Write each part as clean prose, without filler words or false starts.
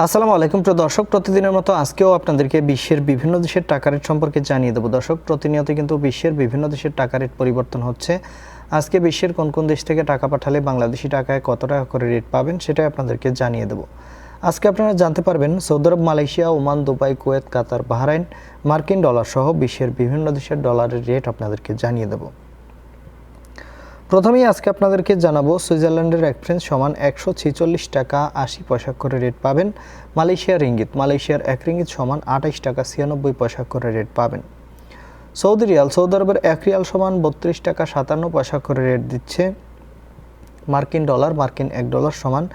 আসসালামু আলাইকুম প্রিয় দর্শক, প্রতিদিনের মতো আজকেও আপনাদেরকে বিশ্বের বিভিন্ন দেশের টাকা রেট সম্পর্কে জানিয়ে দেবো। দর্শক, প্রতিনিয়ত কিন্তু বিশ্বের বিভিন্ন দেশের টাকা রেট পরিবর্তন হচ্ছে। আজকে বিশ্বের কোন কোন দেশ থেকে টাকা পাঠালে বাংলাদেশি টাকায় কত টাকা করে রেট পাবেন সেটাই আপনাদেরকে জানিয়ে দেবো। আজকে আপনারা জানতে পারবেন সৌদি আরব, মালয়েশিয়া, ওমান, দুবাই, কুয়েত, কাতার, বাহরাইন, মার্কিন ডলার সহ বিশ্বের বিভিন্ন দেশের ডলারের রেট আপনাদেরকে জানিয়ে দেবো। প্রথমেই আজকে আপনাদেরকে জানাবো সুইজারল্যান্ডের এক ফ্রেন্স সমান 146 টাকা 80 পয়সা করে রেট পাবেন। মালয়েশিয়ার মালয়েশিয়ার এক রিঙ্গিত সমান 28 টাকা 96 পয়সা করে রেট পাবেন। সৌদি রিয়াল, সৌদি আরবের এক রিয়াল সমান 32 টাকা 57 পয়সা করে রেট দিচ্ছে। মার্কিন এক ডলার সমান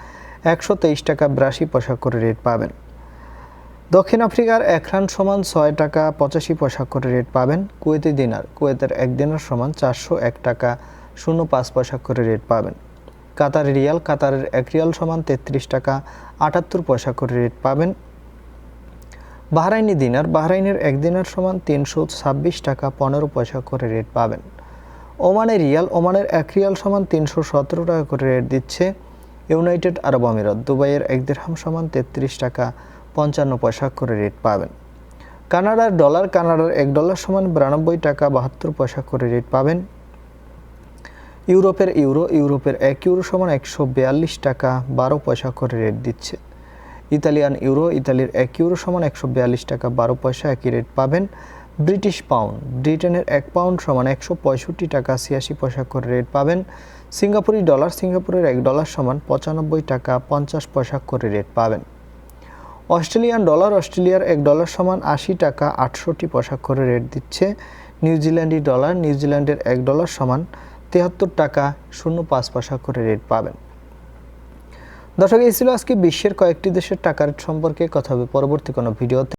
123 টাকা 82 পয়সা করে রেট পাবেন। দক্ষিণ আফ্রিকার এক রান সমান 6 টাকা 85 পয়সা করে রেট পাবেন। কুয়েতি দিনার, কুয়েতের এক দিনার সমান 401 টাকা 05 পয়সা করে রেট পাবেন। কাতারের রিয়াল, কাতারের এক রিয়াল সমান 33 টাকা 78 পয়সা করে রেট পাবেন। বাহরাইনি দিনার, বাহরাইনের এক দিনার সমান 326 টাকা 15 পয়সা করে রেট পাবেন। ওমানের রিয়াল, ওমানের এক রিয়াল সমান 317 টাকা করে রেট দিচ্ছে। ইউনাইটেড আরব আমিরাত, দুবাইয়ের এক দিরহাম সমান 33 টাকা 55 পয়সা করে রেট পাবেন। কানাডার ডলার, কানাডার এক ডলার সমান 92 টাকা 72 পয়সা করে রেট পাবেন। ইউরোপের ইউরো, ইউরোপের এক ইউরো সমান 142 টাকা 12 পয়সা করে রেট দিচ্ছে। ইতালিয়ান ইউরো, ইতালির এক ইউরো সমান 142 টাকা 12 পয়সা একই রেট পাবেন। ব্রিটিশ পাউন্ড, ব্রিটেনের এক পাউন্ড সমান 165 টাকা 86 পয়সা করে রেট পাবেন। সিঙ্গাপুরি ডলার, সিঙ্গাপুরের এক ডলার সমান 95 টাকা 50 পয়সা করে রেট পাবেন। অস্ট্রেলিয়ান ডলার, অস্ট্রেলিয়ার এক ডলার সমান 80 টাকা 68 পয়সা করে রেট দিচ্ছে। নিউজিল্যান্ডি ডলার, নিউজিল্যান্ডের এক ডলার সমান 73 টাকা 05 পয়সা করে রেট পাবেন। দর্শক, এই ছিল আজকে বিশ্বের কয়েকটি দেশের টাকা রেট সম্পর্কে কথা হবে পরবর্তী কোনো ভিডিওতে।